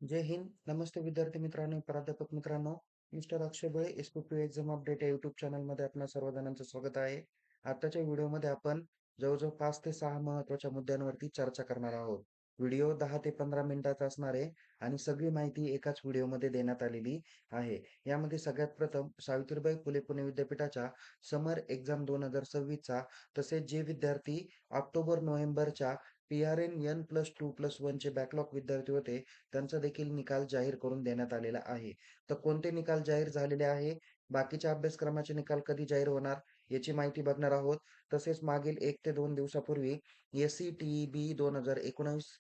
जय हिंद. नमस्ते विद्यार्थी मित्रांनो, प्राध्यापक मित्रांनो. मिस्टर अक्षय बळे, एस-पी-पी एक्झाम अपडेट या यूट्यूब चॅनलमध्ये आपल्या सर्वजणांचं स्वागत आहे. आताच्या व्हिडिओमध्ये आपण जवळजवळ 5 ते 6 महत्त्वाच्या मुद्द्यांवरती चर्चा करणार आहोत. व्हिडिओ 10 ते 15 मिनिटाचा असणार आहे आणि सगळी माहिती एकाच व्हिडिओमध्ये देण्यात आलेली आहे. यामध्ये सगळ्यात प्रथम सावित्रीबाई फुले पुणे विद्यापीठाच्या समर एक्झाम 2026चा तसेच जे विद्यार्थी ऑक्टोबर-नोव्हेंबरच्या पी-आर-एन N+2+1 बॅकलॉग विद्यार्थी होते, त्यांचा देखील निकाल जाहीर करून देण्यात आलेला आहे. तर कोणते निकाल जाहीर झालेले आहे? बाकीच्या अभ्यासक्रमाचे निकाल कधी जाहीर होणार? याची माहिती बघणार आहोत. तसेच मागील 1 ते 2 दिवसापूर्वी एस-सी-टी-ई-बी 2019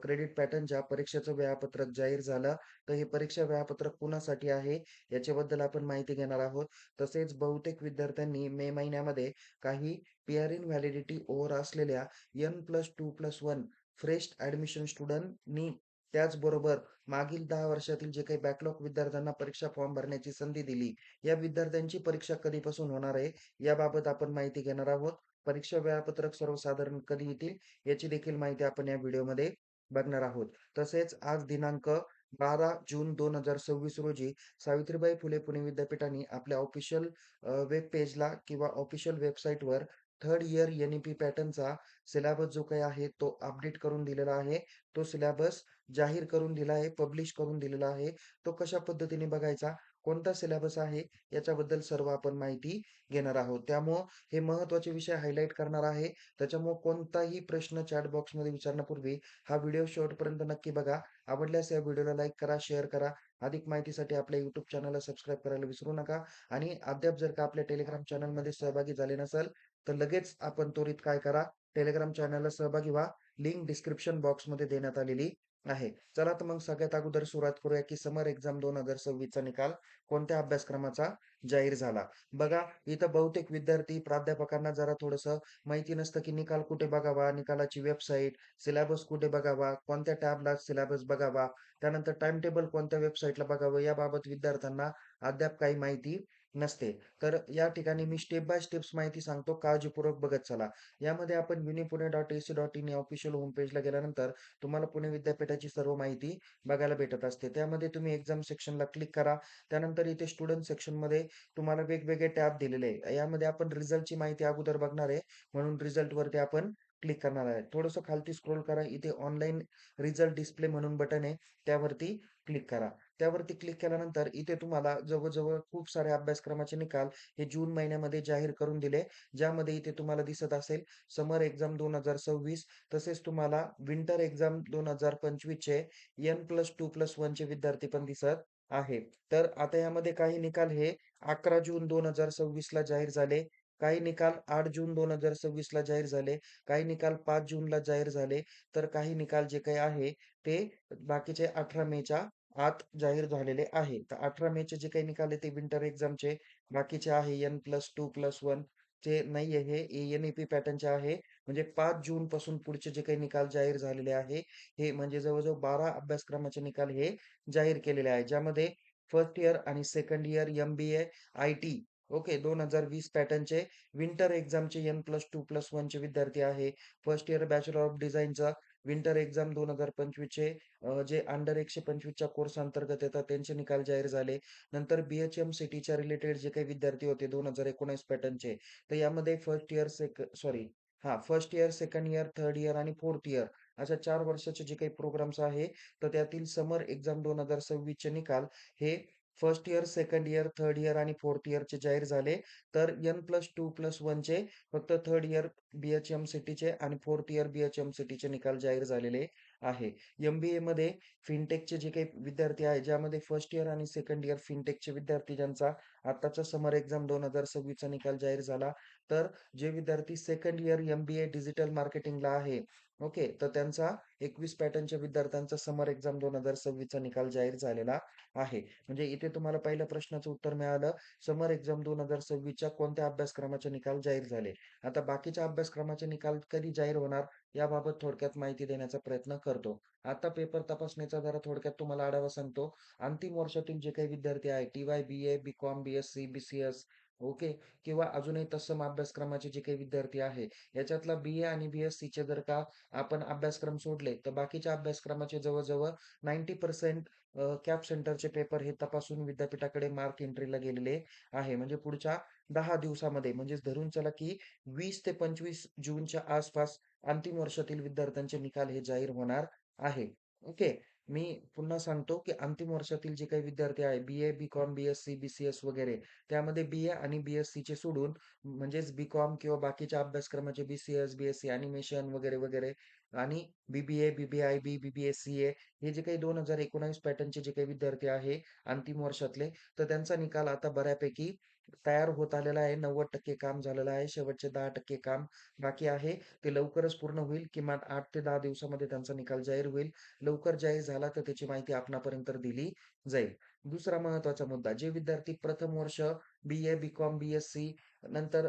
क्रेडिट पॅटर्नच्या परीक्षेचं वेळापत्रक जाहीर झालं. तर हे परीक्षा वेळापत्रक कुणासाठी आहे? याच्याबद्दल आपण माहिती घेणार आहोत. तसेच बहुतेक विद्यार्थ्यांनी मे महिन्यामध्ये काही पी-आर-इन व्हॅलिडिटी ओव्हर असलेल्या N+2+1 फ्रेश ॲडमिशन स्टुडंटनी त्याचबरोबर मागील 10 वर्षातील जे काही बॅकलॉग विद्यार्थ्यांना परीक्षा फॉर्म भरण्याची संधी दिली, या विद्यार्थ्यांची परीक्षा कधीपासून होणार आहे, याबाबत आपण माहिती घेणार आहोत. परीक्षा वेळापत्रक सर्वसाधारण कधी येतील, याची देखील माहिती आपण या व्हिडिओमध्ये बघणार आहोत. तसेच आज दिनांक 12 जून 2026 रोजी सावित्रीबाई फुले पुणे विद्यापीठाने आपल्या ऑफिशियल वेब पेजला किंवा ऑफिशियल वेबसाईटवर 3rd इयर एन-ई-पी पॅटर्नचा सिलेबस जो काही आहे, तो अपडेट करून दिलेला आहे. तो सिलेबस जाहीर करून दिला आहे, पब्लिश करून दिलेला आहे. तो कशा पद्धतीने बघायचा, कोणता सिलेबस आहे, याच्याबद्दल सर्व आपण माहिती घेणार आहोत. त्यामुळं हे महत्त्वाचे विषय हायलाइट करणार आहे. त्याच्यामुळं कोणताही प्रश्न चॅट बॉक्समध्ये विचारण्यापूर्वी हा व्हिडिओ शेवटपर्यंत नक्की बघा. आवडल्यास या व्हिडिओला लाईक करा, शेअर करा. अधिक माहितीसाठी आपल्या YouTube चॅनलला सबस्क्राईब करायला विसरू नका आणि अद्याप जर का आपल्या Telegram चॅनलमध्ये सहभागी झाले नसाल, तर लगेच आपण त्वरित काय करा, Telegram चॅनलला सहभागी व्हा. लिंक डिस्क्रिप्शन बॉक्समध्ये देण्यात आलेली आहे. चला तर मग सगळ्यात अगोदर सुरुवात करूया, की समर एक्झाम 2026चा निकाल कोणत्या अभ्यासक्रमाचा जाहीर झाला. बघा, इथं बहुतेक विद्यार्थी, प्राध्यापकांना जरा थोडंसं माहिती नसतं, की निकाल कुठे बघावा, निकालाची वेबसाईट, सिलेबस कुठे बघावा, कोणत्या टॅबला सिलेबस बघावा, त्यानंतर टाईम टेबल कोणत्या वेबसाईटला बघावं, याबाबत विद्यार्थ्यांना अद्याप काही माहिती नसते. तर या ठिकाणी मी स्टेप बाय स्टेप्स माहिती सांगतो, काळजीपूर्वक बघत चला. यामध्ये आपण unipuणे.ac.in या ऑफिशियल होम पेजला गेल्यानंतर तुम्हाला पुणे विद्यापीठाची सर्व माहिती बघायला भेटत असते. त्यामध्ये तुम्ही एक्झाम सेक्शनला क्लिक करा. त्यानंतर इथे स्टुडंट सेक्शनमध्ये तुम्हाला वेगवेगळे टॅब दिलेले आहे. यामध्ये आपण रिझल्टची माहिती अगोदर बघणार आहे, म्हणून रिझल्टवरती आपण क्लिक करणार आहे. थोडंसं खालती स्क्रोल करा. इथे ऑनलाईन रिझल्ट डिस्प्ले म्हणून बटन आहे, त्यावरती क्लिक करा. त्यावरती क्लिक केल्यानंतर इथे तुम्हाला जवळ खूप सारे अभ्यासक्रमाचे निकाल हे जून महिन्यामध्ये जाहीर करून दिले. ज्यामध्ये इथे तुम्हाला दिसत असेल समर एक्झाम 2026, तसेच तुम्हाला विंटर एक्झाम 2025 चे N+2+1 चे विद्यार्थी पण दिसत आहे. तर आता यामध्ये काही निकाल हे 11 जून 2026 ला जाहीर झाले. काही निकाल 8 जून 2026 ला जाहीर झाले. काही निकाल 5 जूनला जाहीर झाले. तर काही निकाल जे काही आहे ते बाकीचे 18 मेच्या आत जाहीर झालेले आहे. तर 18 मेचे जे काही निकाल आहे ते विंटर एक्झामचे, बाकीचे आहे N+2+1 चे नाही आहे, हे एन-ई-पी पॅटर्नचे आहे. म्हणजे 5 जूनपासून पुढचे जे काही निकाल जाहीर झालेले आहे, हे म्हणजे जवळ-जवळ 12 अभ्यासक्रमाचे निकाल हे जाहीर केलेले आहे. ज्यामध्ये फर्स्ट इयर आणि second year MBA, IT okay 2020 पॅटर्नचे विंटर एक्झामचे N+2+1 चे विद्यार्थी आहे. फर्स्ट इयर बॅचलर ऑफ डिझाइनचा विंटर एक्झाम 2025 चे जे अंडर 125 च्या कोर्स अंतर्गत येतात त्यांचे निकाल जाहीर झाले. नंतर बी-एच-एम सिटीच्या रिलेटेड जे काही विद्यार्थी होते 2019 पॅटर्नचे, तर यामध्ये first year, second year, third year आणि फोर्थ इयर अशा 4 वर्षाचे जे काही प्रोग्राम्स आहे, तर त्यातील समर एक्झाम 2026 चे निकाल हे first year, second year, third year आणि फोर्थ इयरचे जाहीर झाले. तर N+2+1 चे फक्त थर्ड इयर बी-एच-एम सिटीचे आणि फोर्थ इयर बी-एच-एम सिटीचे निकाल जाहीर झालेले आहे. एम-बी-एमध्ये फिनटेकचे जे काही विद्यार्थी आहेत, ज्यामध्ये फर्स्ट इयर आणि सेकंड इयर फिनटेकचे विद्यार्थी ज्यांचा आत्ताचा समर एक्झाम 2026 चा निकाल जाहीर झाला. तर जे विद्यार्थी सेकंड इयर एम-बी-ए डिजिटल मार्केटिंगला आहे, ओके. तर त्यांचा 21 पॅटर्नच्या विद्यार्थ्यांचा समर एक्झाम 2026 चा निकाल जाहीर झालेला आहे. म्हणजे इथे तुम्हाला पहिल्या प्रश्नाचं उत्तर मिळालं. समर एक्झाम 2026 च्या कोणत्या अभ्यासक्रमाचे निकाल जाहीर झाले. आता बाकीच्या अभ्यासक्रमाचे निकाल कधी जाहीर होणार, याबाबत थोडक्यात माहिती देण्याचा प्रयत्न करतो. आता पेपर तपासणीचा जरा थोडक्यात तुम्हाला आढावा सांगतो. अंतिम वर्षातील जे काही विद्यार्थी आहेत, TY, बी-ए, B.Com, BSc, BCS okay. किंवा अजूनही तत्सम अभ्यासक्रमाचे जे काही विद्यार्थी आहे, याच्यातला बी-ए आणि बी-एस-सीचे जर का आपण अभ्यासक्रम सोडले, तर बाकीच्या अभ्यासक्रमाचे जवळ-जवळ 90% कॅप सेंटरचे पेपर हे तपासून विद्यापीठाकडे मार्क एंट्रीला गेलेले आहे. म्हणजे पुढच्या 10 दिवसामध्ये म्हणजेच धरून चला, की 20 ते 25 जूनच्या आसपास अंतिम वर्षातील विद्यार्थ्यांचे निकाल हे जाहीर होणार आहे. ओके. मी पुन्हा सांगतो, की अंतिम वर्षातील जे काही विद्यार्थी आहे, बी-ए, बी-कॉम, बी-एस-सी, बी-सी-एस वगैरे त्यामध्ये बी-ए आणि बी-एस-सीचे सोडून म्हणजेच बी-कॉम किंवा बाकीच्या अभ्यासक्रमाचे बी-सी-एस, बी-एस-सी ॲनिमेशन वगैरे, वगैरे आणि बी-बी-ए, बी-बी-आय-बी, बी-बी-एस-सी-ए हे जे काही 2019 पॅटर्नचे जे काही विद्यार्थी आहे अंतिम वर्षातले, तर त्यांचा निकाल आता बऱ्यापैकी तयार होत आलेला आहे. 90% काम झालेलं आहे. शेवटचे 10% काम बाकी आहे. ते लवकरच पूर्ण होईल. किमान 8 ते 10 दिवसामध्ये त्यांचा निकाल जाहीर होईल. लवकर जाहीर झाला तर त्याची माहिती आपणापर्यंत दिली जाईल. दुसरा महत्त्वाचा मुद्दा, जे विद्यार्थी प्रथम वर्ष बी-ए, बी-कॉम, बी-एस-सी नंतर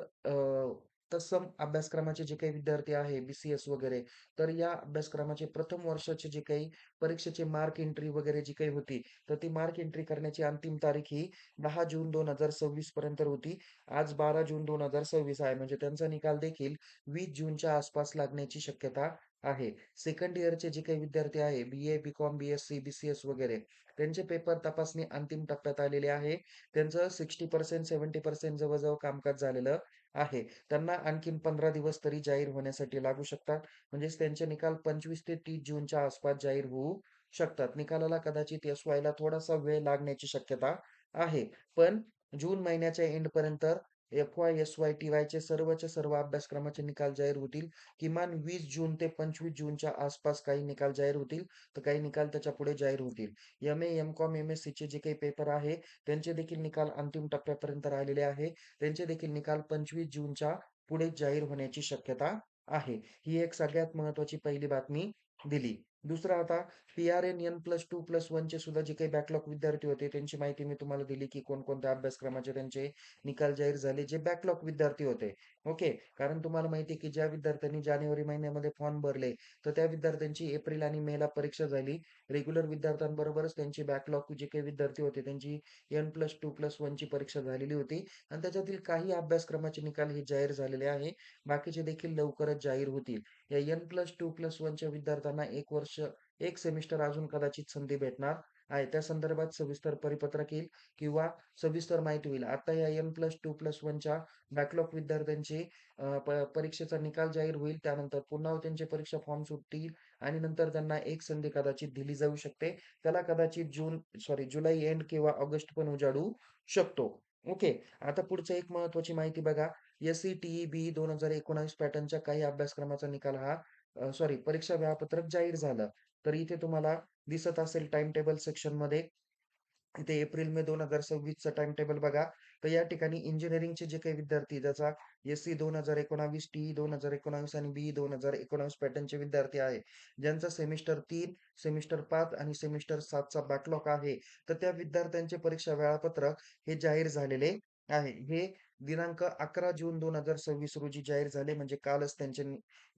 तत्सम अभ्यासक्रमाचे जे काही विद्यार्थी आहे, बी-सी-एस वगैरे, तर या अभ्यासक्रमाचे प्रथम वर्षाचे जे काही परीक्षेचे मार्क एंट्री वगैरे जी काही होती, तर ती मार्क एंट्री करण्याची अंतिम तारीख ही 10 जून 2026 पर्यंत होती. आज 12 जून 2026 आहे. म्हणजे त्यांचा निकाल देखील 20 जूनच्या आसपास लागण्याची शक्यता आहे. सेकंड इयरचे जे काही विद्यार्थी आहे, बी-ए, बी-कॉम, बी-एस-सी, बी-सी-एस वगैरे, त्यांचे पेपर तपासणी अंतिम टप्प्यात आलेले आहे. त्यांचं 60% 70% जवळ-जवळ कामकाज झालेलं आहे. त्यांना आणखीन 15 दिवस तरी जाहीर होण्यासाठी लागू शकतात. म्हणजेच त्यांचे निकाल 25 ते 30 जूनच्या आसपास जाहीर होऊ शकतात. निकालाला कदाचित यश व्हायला थोडासा वेळ लागण्याची शक्यता आहे. पण जून महिन्याच्या एंडपर्यंत एफ-वाय, एस-वाय, टी-वायचे सर्वच्या सर्व अभ्यासक्रमाचे निकाल जाहीर होतील. किमान 20 जून ते 25 जूनच्या आसपास काही निकाल जाहीर होतील, तर काही निकाल त्याच्यापुढे जाहीर होतील. एम-ए, एम-कॉम, एम-एस-सीचे जे काही पेपर आहे, त्यांचे देखील निकाल अंतिम टप्प्यापर्यंत राहिलेले आहे. त्यांचे देखील निकाल 25 जूनच्या पुढे जाहीर होण्याची शक्यता आहे. ही एक सगळ्यात महत्त्वाची पहिली बातमी दिली. दुसरं आता पी-आर-एन N+2+1 सुद्धा जे काही बॅकलॉग विद्यार्थी होते, त्यांची माहिती मी तुम्हाला दिली, की कोणकोणत्या अभ्यासक्रमाचे त्यांचे निकाल जाहीर झाले, जे बॅकलॉग विद्यार्थी होते. ओके. कारण तुम्हाला माहिती आहे, की ज्या विद्यार्थ्यांनी जानेवारी महिन्यामध्ये फॉर्म भरले, तर त्या विद्यार्थ्यांची एप्रिल आणि मेला परीक्षा झाली. रेग्युलर विद्यार्थ्यांबरोबरच त्यांची बॅकलॉग जे काही विद्यार्थी होते, त्यांची N+2+1 ची परीक्षा झालेली होती आणि त्याच्यातील काही अभ्यासक्रमाचे निकाल हे जाहीर झालेले आहे. बाकीचे देखील लवकरच जाहीर होतील. या N+2+1 च्या विद्यार्थ्यांना 1 वर्ष, 1 सेमिस्टर अजून कदाचित संधी भेटणार आहे. त्या संदर्भात सविस्तर परिपत्रक येईल किंवा सविस्तर माहिती होईल. आता या N+2+1 च्या बॅकलॉग विद्यार्थ्यांची परीक्षेचा निकाल जाहीर होईल. त्यानंतर पुन्हा त्यांचे परीक्षा फॉर्म सुटतील आणि नंतर त्यांना एक संधी कदाचित दिली जाऊ शकते. त्याला कदाचित जुलै एंड किंवा ऑगस्ट पण उजाडू शकतो. ओके. आता पुढचं एक महत्त्वाची माहिती बघा. एस-सी-टी-ई-बी 2019 पॅटर्नच्या काही अभ्यासक्रमाचा निकाल हा परीक्षा वेळापत्रक जाहीर झालं. तर इथे तुम्हाला दिसत असेल टाईम टेबल सेक्शनमध्ये इथे एप्रिल-मे 2026 चा टाईम टेबल बघा. तर या ठिकाणी इंजिनिअरिंगचे जे काही विद्यार्थी ज्याचा एस-सी 2019, टी-ई 2019 आणि बी-ई 2019 पॅटर्नचे विद्यार्थी आहे. ज्यांचा सेमिस्टर 3, सेमिस्टर 5 आणि सेमिस्टर 7 चा बॅकलॉग आहे. तर त्या विद्यार्थ्यांचे परीक्षा वेळापत्रक हे जाहीर झालेले आहे. हे दिनांक 11 जून 2026 रोजी जाहीर झाले. म्हणजे कालच त्यांचे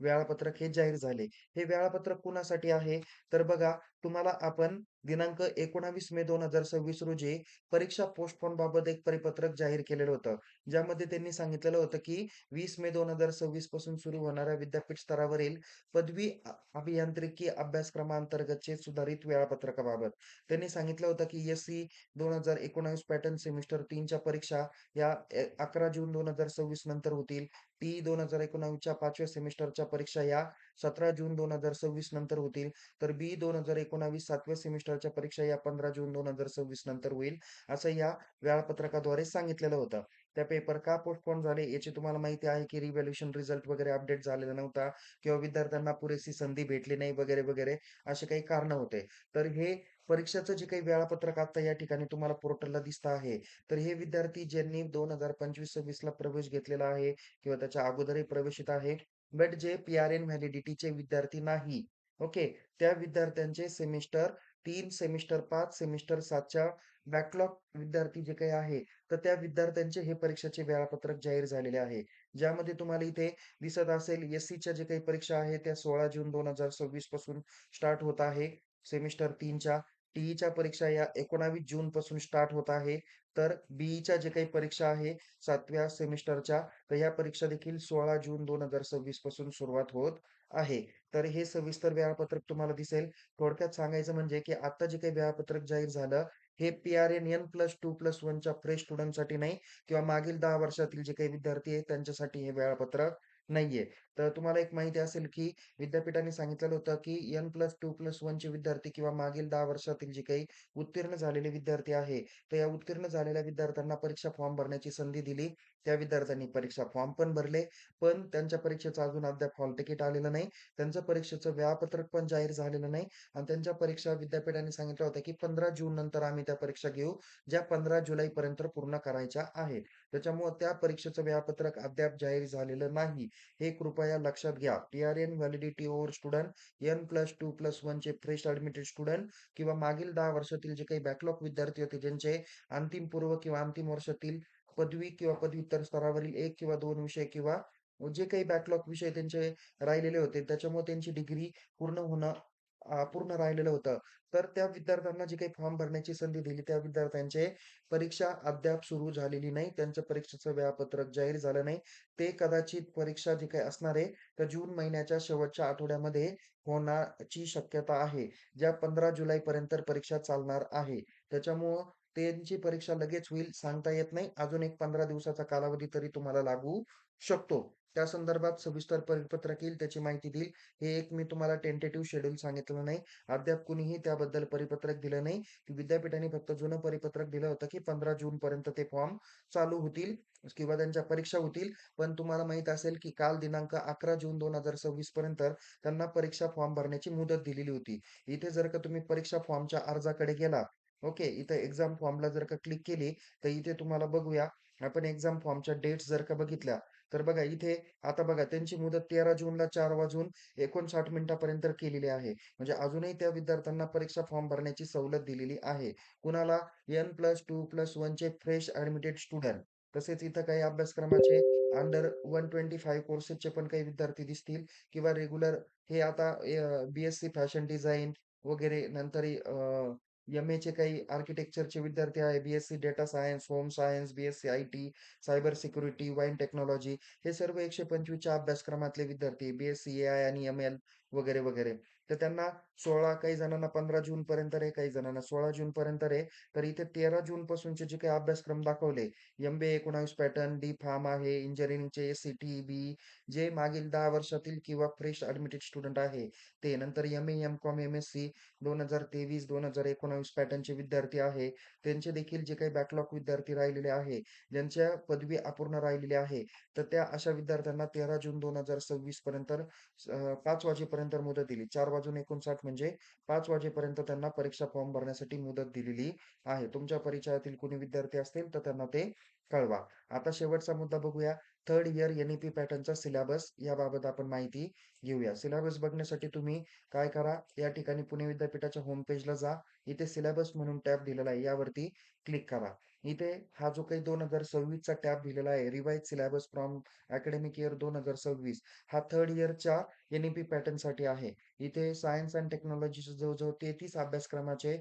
वेळापत्रक हे जाहीर झाले. हे वेळापत्रक कुणासाठी आहे? तर बघा तुम्हाला आपण दिनांक 19 मे 2026 रोजी परीक्षा पोस्टपोन बाबत एक परिपत्रक जाहीर केलेलं होतं. ज्यामध्ये त्यांनी सांगितलेलं होतं, की 20 मे 2026 पासून सुरू होणाऱ्या विद्यापीठ स्तरावरील पदवी अभियांत्रिकी अभ्यासक्रमांतर्गतचे सुधारित वेळापत्रकाबाबत. त्यांनी सांगितलं होतं, की एस-सी 2019 पॅटर्न सेमिस्टर 3 च्या परीक्षा या 11 जून 2026 नंतर होतील. टी 2019च्या 5व्या सेमिस्टरच्या परीक्षा या 17 जून 2026 नंतर होतील. तर बी 2019 7व्या सेमिस्टरच्या परीक्षा या 15 जून 2026 नंतर होईल, असं या वेळापत्रकाद्वारे सांगितलेलं होतं. त्या पेपर का पोस्टपोन झाले याची तुम्हाला माहिती आहे, की रिव्हॅल्युएशन रिझल्ट वगैरे अपडेट झालेला नव्हता किंवा विद्यार्थ्यांना पुरेशी संधी भेटली नाही वगैरे, वगैरे असे काही कारणं होते. तर हे परीक्षेचं जे काही वेळापत्रक आता या ठिकाणी तुम्हाला पोर्टलला दिसतं आहे. तर हे विद्यार्थी ज्यांनी 2025-26 ला प्रवेश घेतलेला आहे किंवा त्याच्या अगोदरही प्रवेशित आहे. बट जे पी-आर-एन व्हॅलिडिटीचे विद्यार्थी नाही. ओके. त्या विद्यार्थ्यांचे सेमिस्टर 3, सेमिस्टर 5, सेमिस्टर 7च्या बॅकलॉग विद्यार्थी जे काही आहे, तर त्या विद्यार्थ्यांचे हे परीक्षेचे वेळापत्रक जाहीर झालेले आहे. ज्यामध्ये तुम्हाला इथे दिसत असेल एस-सीच्या जे काही परीक्षा आहे त्या 16 जून 2026 पासून स्टार्ट होत आहे. सेमिस्टर 3च्या टी-ईच्या परीक्षा या 19 जून पासून स्टार्ट होत आहे. तर बी-ईच्या जे काही परीक्षा आहे 7व्या सेमिस्टरच्या, तर ह्या परीक्षा देखील 16 जून 2026 पासून सुरुवात होत आहे. तर हे सविस्तर वेळापत्रक तुम्हाला दिसेल. थोडक्यात सांगायचं म्हणजे, की आता जे काही वेळापत्रक जाहीर झालं, हे पी-आर-एन N+2+1च्या फ्रेश स्टुडंटसाठी नाही किंवा मागील 10 वर्षातील जे काही विद्यार्थी आहेत त्यांच्यासाठी हे वेळापत्रक नाहीये. तर तुम्हाला एक माहिती असेल, की विद्यापीठाने सांगितलेलं होतं, की N+2+1चे विद्यार्थी किंवा मागील 10 वर्षातील जे काही उत्तीर्ण झालेले विद्यार्थी आहे, तर या उत्तीर्ण झालेल्या विद्यार्थ्यांना परीक्षा फॉर्म भरण्याची संधी दिली. त्या विद्यार्थ्यांनी परीक्षा फॉर्म पण भरले, पण त्यांच्या परीक्षेचं अजून अद्याप हॉल तिकीट आलेलं नाही. त्यांचं परीक्षेचं वेळापत्रक पण जाहीर झालेलं नाही आणि त्यांच्या परीक्षा विद्यापीठाने सांगितलं होतं, की 15 जून नंतर आम्ही त्या परीक्षा घेऊ, ज्या 15 जुलैपर्यंत पूर्ण करायच्या आहेत. त्याच्यामुळं त्या परीक्षेचं वेळापत्रक अद्याप जाहीर झालेलं नाही. हे कृपया लक्षात घ्या. टी-आर-एन व्हॅलिडिटी ओव्हर स्टुडंट, N+2+1चे फ्रेश ॲडमिटेड स्टुडंट किंवा मागील 10 वर्षातील जे काही बॅकलॉग विद्यार्थी होते, ज्यांचे अंतिम पूर्व किंवा अंतिम वर्षातील पदवी किंवा पदव्युत्तर स्तरावरील 1 किंवा 2 विषय किंवा जे काही बॅकलॉग विषय त्यांचे राहिलेले होते, त्याच्यामुळे त्यांची डिग्री पूर्ण होणं अपूर्ण राहिलेलं होतं. तर त्या विद्यार्थ्यांना जी काही फॉर्म भरण्याची संधी दिली, त्या विद्यार्थ्यांचे परीक्षा अद्याप सुरू झालेली नाही. त्यांच्या परीक्षेचं वेळापत्रक जाहीर झालं नाही. ते कदाचित परीक्षा जी काही असणार आहे, तर जून महिन्याच्या शेवटच्या आठवड्यामध्ये होण्याची शक्यता आहे. ज्या 15 जुलैपर्यंत परीक्षा चालणार आहे. त्याच्यामुळं त्यांची परीक्षा लगेच होईल सांगता येत नाही. अजून एक 15 दिवसाचा कालावधी तरी तुम्हाला लागू शकतो. त्या संदर्भात सविस्तर परिपत्रक येईल, त्याची माहिती देईल. हे एक मी तुम्हाला टेंटेटिव्ह शेड्यूल सांगितलं नाही. अद्याप कुणीही त्याबद्दल परिपत्रक दिलं नाही. विद्यापीठाने फक्त जुनं परिपत्रक दिलं होतं, की 15 जूनपर्यंत ते फॉर्म चालू होतील किंवा त्यांच्या परीक्षा होतील. पण तुम्हाला माहीत असेल, की काल दिनांक 11 जून 2026 पर्यंत त्यांना परीक्षा फॉर्म भरण्याची मुदत दिलेली होती. इथे जर का तुम्ही परीक्षा फॉर्मच्या अर्जाकडे गेला, ओके. इथे एक्झाम फॉर्मला जर का क्लिक केली, तर इथे तुम्हाला बघूया, आपण एक्झाम फॉर्मच्या डेट्स जर का बघितल्या, तर बघा इथे आता बघा त्यांची मुदत 13 जूनला 4 वाजून 59 मिनिटापर्यंत केलेली आहे. म्हणजे अजूनही त्या विद्यार्थ्यांना परीक्षा फॉर्म भरण्याची सवलत दिलेली आहे. कुणाला? N+2+1चे फ्रेश ॲडमिटेड स्टुडंट. तसेच इथं काही अभ्यासक्रमाचे अंडर 125 कोर्सेसचे पण काही विद्यार्थी दिसतील किंवा रेग्युलर हे आता बी-एससी फॅशन डिझाइन वगैरे नंतर एम-एचे काही आर्किटेक्चरचे विद्यार्थी आहे, BSc data science, home science, BSc IT, cyber security, wine technology हे सर्व 125च्या अभ्यासक्रमातले विद्यार्थी, बी-एससी एआय आणि एम-एल वगैरे, वगैरे. तर त्यांना 16 काही जणांना 15 जूनपर्यंत रे, काही जणांना 16 जूनपर्यंत रे. तर इथे 13 जूनपासूनचे जे काही अभ्यासक्रम दाखवले, एम-बी-ए 19 पॅटर्न, डी-फार्म आहे, इंजिनिअरिंगचे सी-टी, बी जे मागील 10 वर्षातील किंवा फ्रेश ॲडमिटेड स्टुडंट आहे ते. नंतर एम-ए, एम-कॉम, एम-एस-सी 2023-2019 पॅटर्नचे विद्यार्थी आहे. त्यांचे देखील जे काही बॅकलॉग विद्यार्थी राहिलेले आहे, ज्यांच्या पदवी अपूर्ण राहिलेली आहे, तर त्या अशा विद्यार्थ्यांना 13 जून 2026 पर्यंत 5 वाजेपर्यंत मुदत दिली. 4:59 म्हणजे 5 वाजेपर्यंत त्यांना परीक्षा फॉर्म भरण्यासाठी मुदत दिलेली आहे. तुमच्या परिचयातील कोणी विद्यार्थी असतील तर त्यांना ते कळवा. आता शेवटचा मुद्दा बघूया. थर्ड इयर एन-ई-पी पॅटर्नचा सिलेबस याबाबत आपण माहिती घेऊया. सिलेबस बघण्यासाठी तुम्ही काय करा, या ठिकाणी पुणे विद्यापीठाच्या होम पेजला जा. इथे सिलेबस म्हणून टॅब दिलेला आहे. यावरती क्लिक करा. इथे हा जो काही 2026 चा टॅब दिलेला आहे, revise syllabus from academic year 2026 हा थर्ड इयरच्या एन-ई-पी पॅटर्नसाठी आहे. इथे सायन्स एंड टेक्नॉलॉजीचे जवळ-जवळ 33 अभ्यासक्रमाचे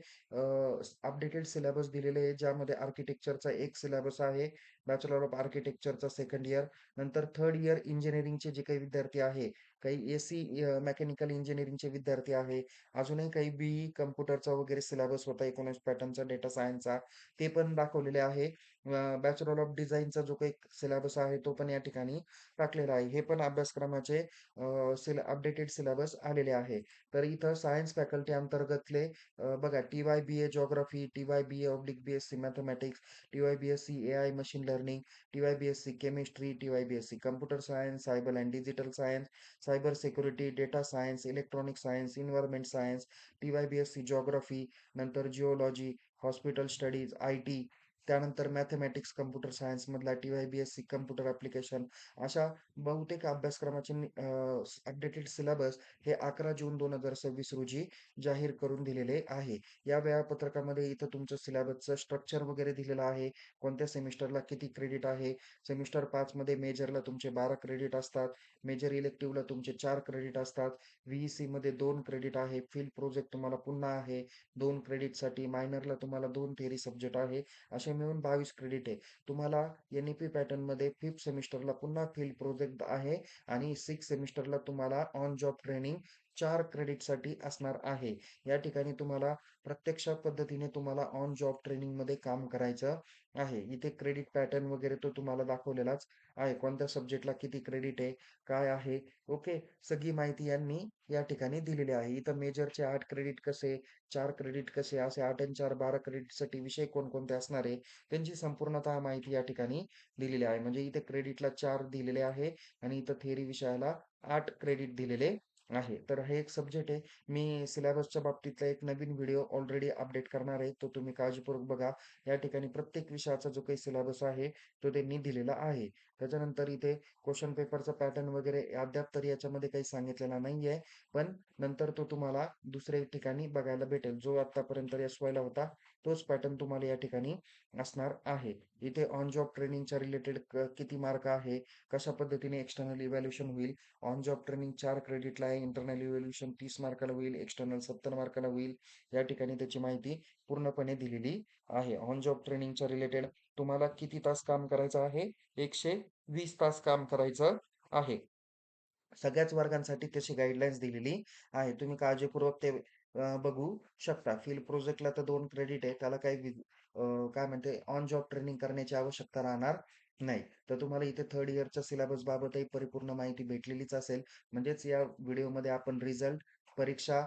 अपडेटेड सिलेबस दिलेले आहे. ज्यामध्ये आर्किटेक्चरचा एक सिलेबस आहे. बॅचलर ऑफ आर्किटेक्चरचा सेकंड इयर. नंतर थर्ड इयर इंजिनिअरिंगचे जे काही विद्यार्थी आहे, काही एसी मेकॅनिकल इंजिनिअरिंगचे विद्यार्थी आहे. अजूनही काही बी-ई कॉम्प्युटरचा वगैरे सिलेबस होता 19 पॅटर्नचा, डेटा सायन्सचा, ते पण दाखवलेले आहे. बॅचलर ऑफ डिझाइनचा जो काही सिलेबस आहे, तो पण या ठिकाणी टाकलेला आहे. हे पण अभ्यासक्रमाचे अपडेटेड सिलेबस आलेले आहे. तर इथं सायन्स फॅकल्टी अंतर्गतले बघा TY BA geography, TY BA BSc mathematics, TY BSc AI machine learning, TY BSc chemistry, TY BSc computer science, cyber and digital science, cyber security, data science, electronic science, environment science, TY BSc geography, नंतर geology, hospital studies, IT त्यानंतर mathematics, computer सायन्समधला TY BSc computer application अशा बहुतेक अभ्यासक्रमाचे updated syllabus हे 11 जून 2026 रोजी जाहीर करून दिलेले आहे. या वेळापत्रकामध्ये इथं तुमचं सिलेबसचं स्ट्रक्चर वगैरे दिलेलं आहे. कोणत्या सेमिस्टरला किती क्रेडिट आहे. सेमिस्टर 5 मध्ये मेजरला तुमचे 12 क्रेडिट असतात. मेजर इलेक्टिव्हला तुमचे 4 क्रेडिट असतात. व्ही-ई-सीमध्ये 2 क्रेडिट आहे. फील्ड प्रोजेक्ट तुम्हाला पुन्हा आहे 2 क्रेडिटसाठी. मायनरला तुम्हाला 2 थिअरी सब्जेक्ट आहे. असे मिळून 22 क्रेडिट आहे. तुम्हाला एन-ई-पी पॅटर्नमध्ये 5th सेमिस्टरला पुन्हा फील्ड प्रोजेक्ट आहे आणि 6th सेमिस्टरला तुम्हाला ऑन जॉब ट्रेनिंग 4 क्रेडिटसाठी असणार आहे. या ठिकाणी तुम्हाला प्रत्यक्ष पद्धतीने तुम्हाला ऑन जॉब ट्रेनिंगमध्ये काम करायचं आहे. इथे क्रेडिट पॅटर्न वगैरे तो तुम्हाला दाखवलेलाच आहे. कोणत्या सब्जेक्टला किती क्रेडिट आहे, काय आहे, ओके. सगळी माहिती यांनी या ठिकाणी दिलेली आहे. इथं मेजरचे 8 क्रेडिट कसे, 4 क्रेडिट कसे, असे 8 आणि 4 12 क्रेडिटसाठी विषय कोणकोणते असणार आहे, त्यांची संपूर्णतः माहिती या ठिकाणी दिलेली आहे. म्हणजे इथे क्रेडिटला 4 दिलेले आहे आणि इथं थिअरी विषयाला 8 क्रेडिट दिलेले आहे. तर हे एक सब्जेक्ट आहे. मी सिलेबसच्या बाबतीतला एक नवीन व्हिडिओ ऑलरेडी अपडेट करणार आहे. तो तुम्ही काळजीपूर्वक बघा. या ठिकाणी प्रत्येक विषयाचा जो काही सिलेबस आहे, तो त्यांनी दिलेला आहे. त्याच्यानंतर इथे क्वेशन पेपरचा पॅटर्न वगैरे अद्याप तरी याच्यामध्ये काही सांगितलेला नाहीये. पण नंतर तो तुम्हाला दुसऱ्या ठिकाणी बघायला भेटेल. जो आत्तापर्यंत एस-वायला होता, तोच पॅटर्न तुम्हाला या ठिकाणी असणार आहे. इथे ऑन जॉब ट्रेनिंगच्या रिलेटेड किती मार्क आहे, कशा पद्धतीने एक्सटर्नल इव्हॅल्युएशन होईल. ऑन जॉब ट्रेनिंग 4 क्रेडिटला आहे. इंटरनल इव्हॅल्युएशन 30 मार्काला होईल. एक्सटर्नल 70 मार्काला होईल. या ठिकाणी त्याची माहिती पूर्णपणे दिलेली आहे. ऑन जॉब ट्रेनिंगच्या रिलेटेड तुम्हाला किती तास काम करायचं आहे? 120 तास काम करायचं आहे. सगळ्याच वर्गांसाठी तशी गाईडलाईन्स दिलेली आहे. तुम्ही काळजीपूर्वक ते बघू शकता. फील्ड प्रोजेक्टला तर 2 क्रेडिट आहे. त्याला काही काय म्हणते ऑन जॉब ट्रेनिंग करण्याची आवश्यकता राहणार नाही. तर तुम्हाला इथे 3rd इयरच्या सिलेबस बाबतही परिपूर्ण माहिती भेटलेलीच असेल. म्हणजेच या व्हिडिओमध्ये आपण रिझल्ट, परीक्षा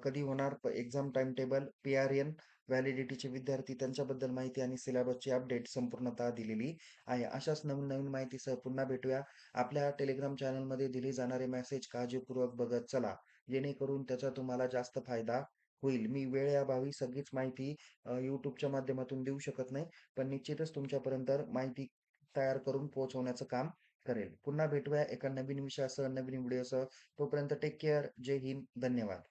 कधी होणार, एक्झाम टाईम टेबल, पी-आर-एन, व्हॅलिडिटीचे विद्यार्थी त्यांच्याबद्दल माहिती आणि सिलेबसची अपडेट संपूर्णतः दिलेली आहे. अशाच नवीन-नवीन माहितीसह पुन्हा भेटूया. आपल्या टेलिग्राम चॅनलमध्ये दिले जाणारे मेसेज काळजीपूर्वक बघत चला, जेणेकरून त्याचा तुम्हाला जास्त फायदा होईल. मी वेळेअभावी सगळीच माहिती YouTubeच्या माध्यमातून देऊ शकत नाही, पण निश्चितच तुमच्यापर्यंत माहिती तयार करून पोहोचवण्याचं काम करेल. पुन्हा भेटूया एका नवीन विषयासह, नवीन व्हिडिओसह. तोपर्यंत टेक केअर. जय हिंद. धन्यवाद.